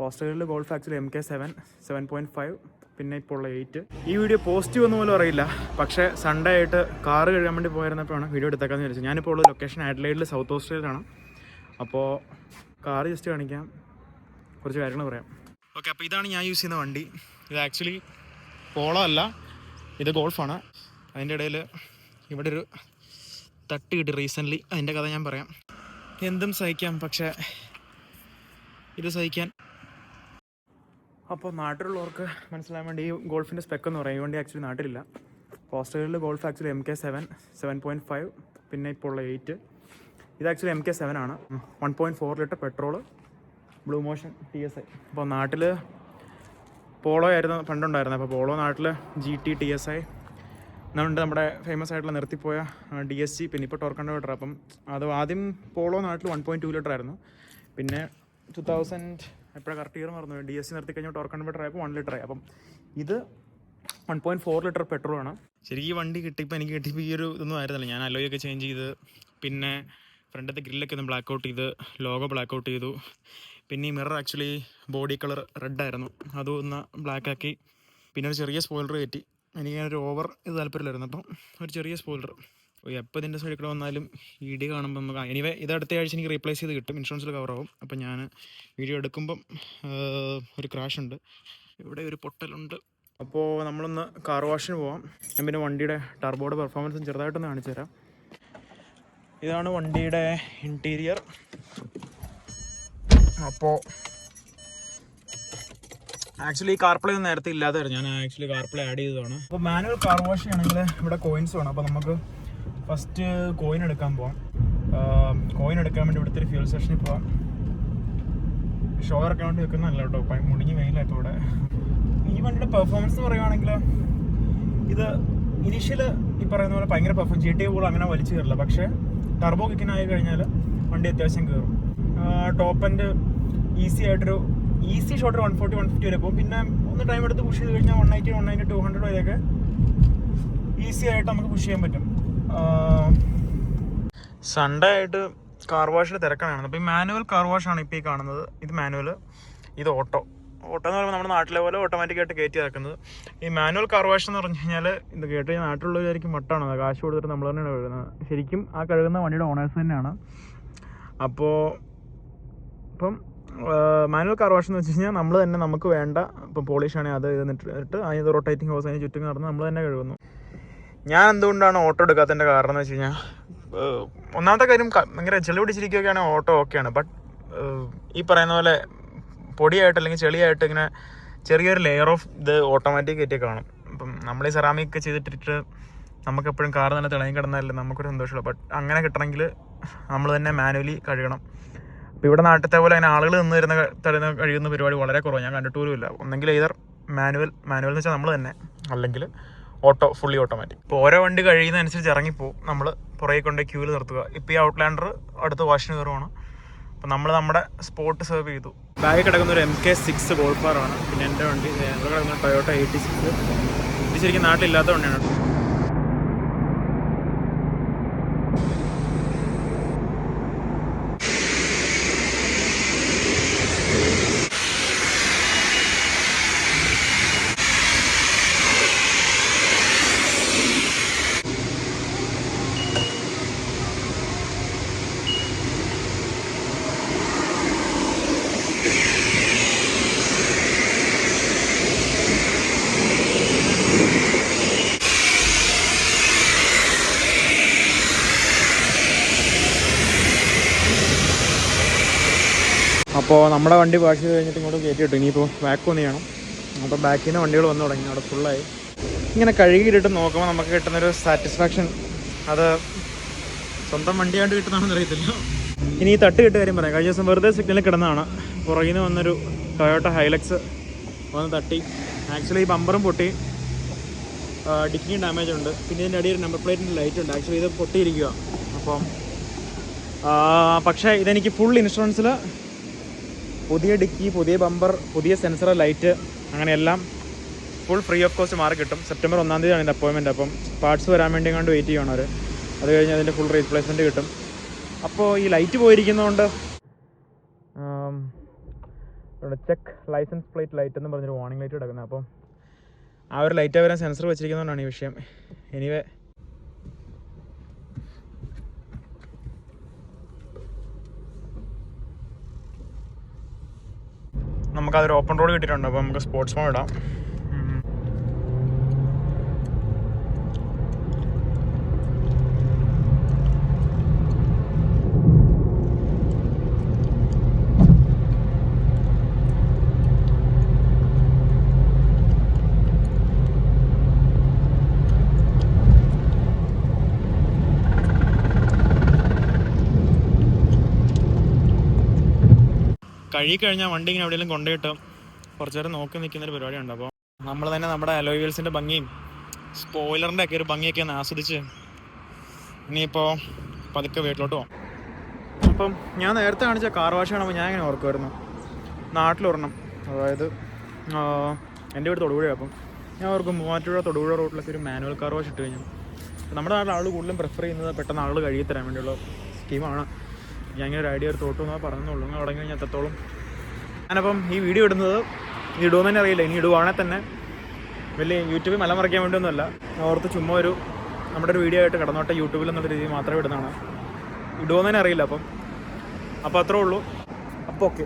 ഓസ്ട്രേലിയയിൽ golf actually MK7 7.5 പിന്നെ ഇപ്പോൾ ഉള്ള 8. ഈ വീഡിയോ പോസിറ്റീവ് ഒന്നും പോലും അറിയില്ല. പക്ഷേ സൺഡേ ആയിട്ട് കാറ് കഴുകാൻ വേണ്ടി പോയിരുന്നപ്പോഴാണ് വീഡിയോ എടുത്തേക്കാന്ന് വിചാരിച്ചത്. ഞാനിപ്പോൾ ഉള്ള ലൊക്കേഷൻ ആഡ്ലൈഡിൽ സൗത്ത് ഓസ്ട്രേലിയയിലാണ്. അപ്പോൾ കാറ് ജസ്റ്റ് കാണിക്കാം, കുറച്ച് കാര്യങ്ങൾ പറയാം. ഓക്കെ, അപ്പോൾ ഇതാണ് ഞാൻ യൂസ് ചെയ്യുന്ന വണ്ടി. ഇത് ആക്ച്വലി പോളോ അല്ല, ഇത് ഗോൾഫാണ്. അതിൻ്റെ ഇടയിൽ ഇവിടെ ഒരു തട്ട് കിട്ടി റീസെൻ്റ്ലി. അതിൻ്റെ കഥ ഞാൻ പറയാം. എന്തും സഹിക്കാം, പക്ഷേ ഇത് സഹിക്കാൻ. അപ്പോൾ നാട്ടിലുള്ളവർക്ക് മനസ്സിലാൻ വേണ്ടി ഈ ഗോൾഫിൻ്റെ സ്പെക്ക് എന്ന് പറയും. ഈ വണ്ടി ആക്ച്വലി നാട്ടിലില്ല. ഓസ്ട്രേലിയയിൽ ഗോൾഫ് ആക്ച്വലി MK7 7.5 പിന്നെ ഇപ്പോൾ ഉള്ള 8. ഇത് ആക്ച്വലി MK7 ആണ്. 1.4 litre petrol, blue motion TSI. അപ്പോൾ നാട്ടിൽ പോളോ ആയിരുന്നു പണ്ടുണ്ടായിരുന്നത്. അപ്പോൾ പോളോ നാട്ടിൽ GT TSI എന്നുണ്ട്. നമ്മുടെ ഫേമസ് ആയിട്ടുള്ള നിർത്തിപ്പോയ DSG, പിന്നെ ഇപ്പോൾ ടോർക്ക് കൺവേർട്ടർ. അപ്പം അത് ആദ്യം പോളോ നാട്ടിൽ 1.2 ലിറ്റർ ആയിരുന്നു. പിന്നെ 2000 എപ്പോഴാണ് കറക്റ്റ് ഇയർ മറന്നു, DSG നിർത്തി കഴിഞ്ഞാൽ ടോർക്ക് കൺവേർട്ടർ ആയപ്പോൾ 1 ലിറ്റർ ആയി. അപ്പം ഇത് 1.4 ലിറ്റർ പെട്രോളാണ്. ശരിക്കും ഈ വണ്ടി കിട്ടിയപ്പോൾ എനിക്ക് കിട്ടിയപ്പോൾ ഈ ഒരു ഇതൊന്നും ആയിരുന്നില്ല. ഞാൻ അലോയൊക്കെ ചേഞ്ച് ചെയ്ത്, പിന്നെ ഫ്രണ്ടത്തെ ഗ്രില്ലൊക്കെ ഒന്ന് ബ്ലാക്ക് ഔട്ട് ചെയ്ത്, ലോഗോ ബ്ലാക്ക് ഔട്ട് ചെയ്തു. പിന്നെ ഈ mirror actually body colour red ആയിരുന്നു, അതും ഒന്ന് ബ്ലാക്ക് ആക്കി. പിന്നെ ഒരു ചെറിയ സ്പോയിലർ കയറ്റി. എനിക്ക് ഒരു ഓവർ ഇത് താല്പര്യമില്ലായിരുന്നു, അപ്പം ഒരു ചെറിയ സ്പോയിലർ. എപ്പോൾ ഇതിൻ്റെ സൈഡിൽ കൂടെ വന്നാലും ഇടി കാണുമ്പോൾ നമുക്ക് എനിവേ ഇത് അടുത്ത ആഴ്ച എനിക്ക് റീപ്ലേസ് ചെയ്ത് കിട്ടും, ഇൻഷുറൻസിൽ കവറാവും. അപ്പം ഞാൻ വീഡിയോ എടുക്കുമ്പം ഒരു ക്രാഷ് ഉണ്ട്, ഇവിടെ ഒരു പൊട്ടലുണ്ട്. അപ്പോൾ നമ്മളൊന്ന് കാർ വാഷിന് പോവാം. ഞാൻ പിന്നെ വണ്ടിയുടെ ടർബോയുടെ പെർഫോമൻസും ചെറുതായിട്ടൊന്ന് കാണിച്ചു തരാം. ഇതാണ് വണ്ടിയുടെ ഇൻറ്റീരിയർ. അപ്പോൾ ആക്ച്വലി കാർപ്ലേ ഒന്നും നേരത്തെ ഇല്ലാതായിരുന്നു, ഞാൻ ആക്ച്വലി കാർപ്ലേ ആഡ് ചെയ്തതാണ്. അപ്പോൾ മാനുവൽ കാർ വാഷ് ചെയ്യണമെങ്കിൽ ഇവിടെ കോയിൻസ് വേണം. അപ്പോൾ നമുക്ക് ഫസ്റ്റ് കോയിൻ എടുക്കാൻ പോവാം. കോയിൻ എടുക്കാൻ വേണ്ടി ഇവിടുത്തെ ഒരു ഫ്യൂൽ സ്റ്റേഷനിൽ പോവാം. ഷോർ ഒക്കെ വേണ്ടി വെക്കുന്നതല്ല കേട്ടോ, മുടിഞ്ഞ് വെയിലായപ്പോൾ ഇവിടെ. ഈ വണ്ടിയുടെ പെർഫോമൻസ് എന്ന് പറയുവാണെങ്കിൽ ഇത് ഇനീഷ്യൽ ഈ പറയുന്ന പോലെ ഭയങ്കര GT പോലും അങ്ങനെ വലിച്ചു കയറില്ല. പക്ഷേ ടർബോ കിക്കിനായി കഴിഞ്ഞാൽ വണ്ടി അത്യാവശ്യം കയറും. ടോപ്പ് എൻഡ് ഈസി ഷോട്ട് 140-150 വരെ പോകും. പിന്നെ ഒന്ന് ടൈം എടുത്ത് പുഷ് ചെയ്ത് കഴിഞ്ഞാൽ 190-200 വരെയൊക്കെ ഈസി ആയിട്ട് നമുക്ക് പുഷ് ചെയ്യാൻ പറ്റും. സൺഡേ ആയിട്ട് കാർ വാഷിൽ തിരക്കാണ്. അപ്പോൾ ഈ മാനുവൽ കാർ വാഷാണ് ഇപ്പോൾ ഈ കാണുന്നത്. ഇത് മാനുവൽ, ഇത് ഓട്ടോ എന്ന് പറയുമ്പോൾ നമ്മുടെ നാട്ടിലെ പോലെ ഓട്ടോമാറ്റിക്കായിട്ട് കയറ്റി ഇറക്കുന്നത്. ഈ മാനുവൽ കാർ വാഷ് എന്ന് പറഞ്ഞു കഴിഞ്ഞാൽ ഇത് കേട്ട് കഴിഞ്ഞാൽ നാട്ടിലുള്ളവരായിരിക്കും മട്ടാണ്, കാശ് കൊടുത്തിട്ട് നമ്മൾ തന്നെയാണ് കഴുകുന്നത്. ശരിക്കും ആ കഴുകുന്ന വണ്ടിയുടെ ഓണേഴ്സ് തന്നെയാണ്. അപ്പോൾ ഇപ്പം മാനുവൽ കാർ വാഷ് എന്ന് വെച്ച് കഴിഞ്ഞാൽ നമ്മൾ തന്നെ നമുക്ക് വേണ്ട ഇപ്പം പോളിഷാണെങ്കിൽ അത് ഇട്ട് അതിന് റൊട്ടേറ്റിംഗ് ഹോസ് അതിന് ചുറ്റും നടന്ന് നമ്മൾ തന്നെ കഴുകുന്നു. ഞാൻ എന്തുകൊണ്ടാണ് ഓട്ടോ എടുക്കാത്തതിൻ്റെ കാരണം എന്ന് വെച്ച് കഴിഞ്ഞാൽ, ഒന്നാമത്തെ കാര്യം ഭയങ്കര ചെളി പിടിച്ചിരിക്കുകയാണെങ്കിൽ ഓട്ടോ ഓക്കെയാണ്. ബട്ട് ഈ പറയുന്ന പോലെ പൊടിയായിട്ട് അല്ലെങ്കിൽ ചെളിയായിട്ട് ഇങ്ങനെ ചെറിയൊരു ലെയർ ഓഫ് ഇത് ഓട്ടോമാറ്റിക് ആയിട്ട് കാണും. അപ്പം നമ്മൾ ഈ സെറാമിക് ചെയ്തിട്ടിട്ട് നമുക്കെപ്പോഴും കാർ തന്നെ തിളങ്ങി കിടന്നാലല്ലേ നമുക്കൊരു സന്തോഷമുള്ളൂ. ബട്ട് അങ്ങനെ കിട്ടണമെങ്കിൽ നമ്മൾ തന്നെ മാനുവലി കഴുകണം. അപ്പോൾ ഇവിടെ നാട്ടിലത്തെ പോലെ അങ്ങനെ ആളുകൾ തരുന്ന കഴിയുന്ന പരിപാടി വളരെ കുറവ്, ഞാൻ കണ്ടിട്ട് പോലും ഇല്ല. ഒന്നെങ്കിൽ ഇതർ മാനുവൽ എന്ന് വെച്ചാൽ നമ്മൾ തന്നെ, അല്ലെങ്കിൽ ഫുള്ളി ഓട്ടോമാറ്റിക്. ഇപ്പോൾ ഓരോ വണ്ടി കഴിയുന്നതനുസരിച്ച് ഇറങ്ങിപ്പോവും, നമ്മൾ പുറകെ കൊണ്ട് ക്യൂവിൽ നിർത്തുക. ഇപ്പോൾ ഈ ഔട്ട്ലാൻഡർ അടുത്ത് വാഷിന് കയറുവാണ്. അപ്പോൾ നമ്മൾ നമ്മുടെ സ്പോട്ട് സെർവ് ചെയ്തു. ബാഗിൽ കിടക്കുന്ന ഒരു MK6 ഗോൾഫാറാണ്. പിന്നെ എൻ്റെ വണ്ടി ഇവിടെ കിടക്കുന്ന ടൊയോട്ട 86. ഇത് ശരിക്കും നാട്ടിലില്ലാത്ത വണ്ടിയാണ്. അപ്പോൾ നമ്മുടെ വണ്ടി വാഷ് ചെയ്ത് കഴിഞ്ഞിട്ട് ഇങ്ങോട്ട് കയറ്റി കിട്ടും. ഇനിയിപ്പോൾ വാക്വം ചെയ്യണം. അപ്പോൾ ബാക്കിൽ നിന്ന് വണ്ടികൾ വന്നു തുടങ്ങി, അവിടെ ഫുള്ളായി. ഇങ്ങനെ കഴുകിയിട്ട് നോക്കുമ്പോൾ നമുക്ക് കിട്ടുന്നൊരു സാറ്റിസ്ഫാക്ഷൻ അത് സ്വന്തം വണ്ടിയായിട്ട് കിട്ടുന്നതാണെന്ന് അറിയത്തില്ല. ഇനി ഈ തട്ട് കിട്ടിയ കാര്യം പറയാം. കഴിഞ്ഞ ദിവസം വെറുതെ സിഗ്നലിൽ കിടന്നതാണ്. പുറകിൽ നിന്ന് വന്നൊരു ടൊയോട്ട ഹൈലക്സ് വന്ന് തട്ടി. ആക്ച്വലി ഈ ബമ്പറും പൊട്ടി, ഡിക്കിയും ഡാമേജ് ഉണ്ട്. പിന്നെ ഇതിൻ്റെ അടിയിൽ നമ്പർ പ്ലേറ്റിൻ്റെ ലൈറ്റ് ഉണ്ട്. ആക്ച്വലി ഇത് പൊട്ടിയിരിക്കുക. അപ്പം പക്ഷേ ഇതെനിക്ക് ഫുൾ ഇൻഷുറൻസിൽ പുതിയ ഡിക്കി, പുതിയ ബമ്പർ, പുതിയ സെൻസർ, ലൈറ്റ്, അങ്ങനെയെല്ലാം ഫുൾ ഫ്രീ ഓഫ് കോസ്റ്റ് മാറി കിട്ടും. സെപ്റ്റംബർ 1-ാം തീയതിയാണ് ഇതിൻ്റെ അപ്പോയിൻമെൻറ്റ്. അപ്പം പാർട്സ് വരാൻ വേണ്ടി കണ്ട് വെയിറ്റ് ചെയ്യണം അവർ. അത് കഴിഞ്ഞ് അതിൻ്റെ ഫുൾ റീപ്ലേസ്മെൻറ്റ് കിട്ടും. അപ്പോൾ ഈ ലൈറ്റ് പോയിരിക്കുന്നതുകൊണ്ട് ചെക്ക് ലൈസൻസ് പ്ലേറ്റ് ലൈറ്റ് എന്ന് പറഞ്ഞൊരു വാർണിംഗ് ലൈറ്റ് കിടക്കുന്നത്. അപ്പം ആ ഒരു ലൈറ്റ് വരാൻ സെൻസർ വെച്ചിരിക്കുന്നതുകൊണ്ടാണ് ഈ വിഷയം. എനിവേ നമുക്കതൊരു ഓപ്പൺ റോഡ് കിട്ടിയിട്ടുണ്ട്. അപ്പോൾ നമുക്ക് സ്പോർട്സ് മോഡ് ഇടാം. കഴുകിക്കഴിഞ്ഞാൽ വണ്ടി ഇങ്ങനെ എവിടെയെങ്കിലും കൊണ്ടുപോയിട്ട് കുറച്ച് നേരം നോക്കി നിൽക്കുന്നൊരു പരിപാടിയുണ്ട്. അപ്പോൾ നമ്മൾ തന്നെ നമ്മുടെ അലോയ് വീൽസിൻ്റെ ഭംഗിയും സ്പോയിലറിൻ്റെ ഒക്കെ ഒരു ഭംഗിയൊക്കെ ഒന്ന് ആസ്വദിച്ച് ഇനിയിപ്പോൾ പതുക്കെ വീട്ടിലോട്ട് പോകാം. അപ്പം ഞാൻ നേരത്തെ കാണിച്ച കാർ വാഷ് കാണുമ്പോൾ ഞാൻ ഇങ്ങനെ ഓർക്കുമായിരുന്നു, നാട്ടിലൊരെണ്ണം, അതായത് എൻ്റെ വീട് തൊടുപുഴ. അപ്പം ഞാൻ ഓർക്കും മൂവാറ്റുപുഴ തൊടുപുഴ റോഡിലൊക്കെ ഒരു മാനുവൽ കാർ വാഷ് ഇട്ട് കഴിഞ്ഞാൽ നമ്മുടെ നാട്ടിൽ ആൾ കൂടുതലും പ്രിഫർ ചെയ്യുന്നത് പെട്ടെന്ന് ആൾ കഴുകി തരാൻ വേണ്ടിയുള്ള സ്കീമാണ്. ഞാൻ ഇങ്ങനെ ഒരു ഐഡിയ ഒരു തോട്ടം എന്നാൽ പറഞ്ഞുള്ളൂ, നിങ്ങൾ തുടങ്ങി കഴിഞ്ഞാൽ എത്രത്തോളം. ഞാനപ്പം ഈ വീഡിയോ ഇടുന്നത് ഇടുമെന്ന് തന്നെ അറിയില്ല. ഇനി ഇടുവാണെങ്കിൽ തന്നെ വലിയ യൂട്യൂബിൽ മലമറിക്കാൻ വേണ്ടിയൊന്നുമല്ല, ഓർത്ത് ചുമ്മാ ഒരു നമ്മുടെ ഒരു വീഡിയോ ആയിട്ട് കിടന്നോട്ടെ യൂട്യൂബിൽ എന്നുള്ള രീതിയിൽ മാത്രമേ ഇടുന്നതാണ്. ഇടുമെന്ന് തന്നെ അറിയില്ല. അപ്പം അത്രേ ഉള്ളൂ. അപ്പോൾ ഓക്കെ.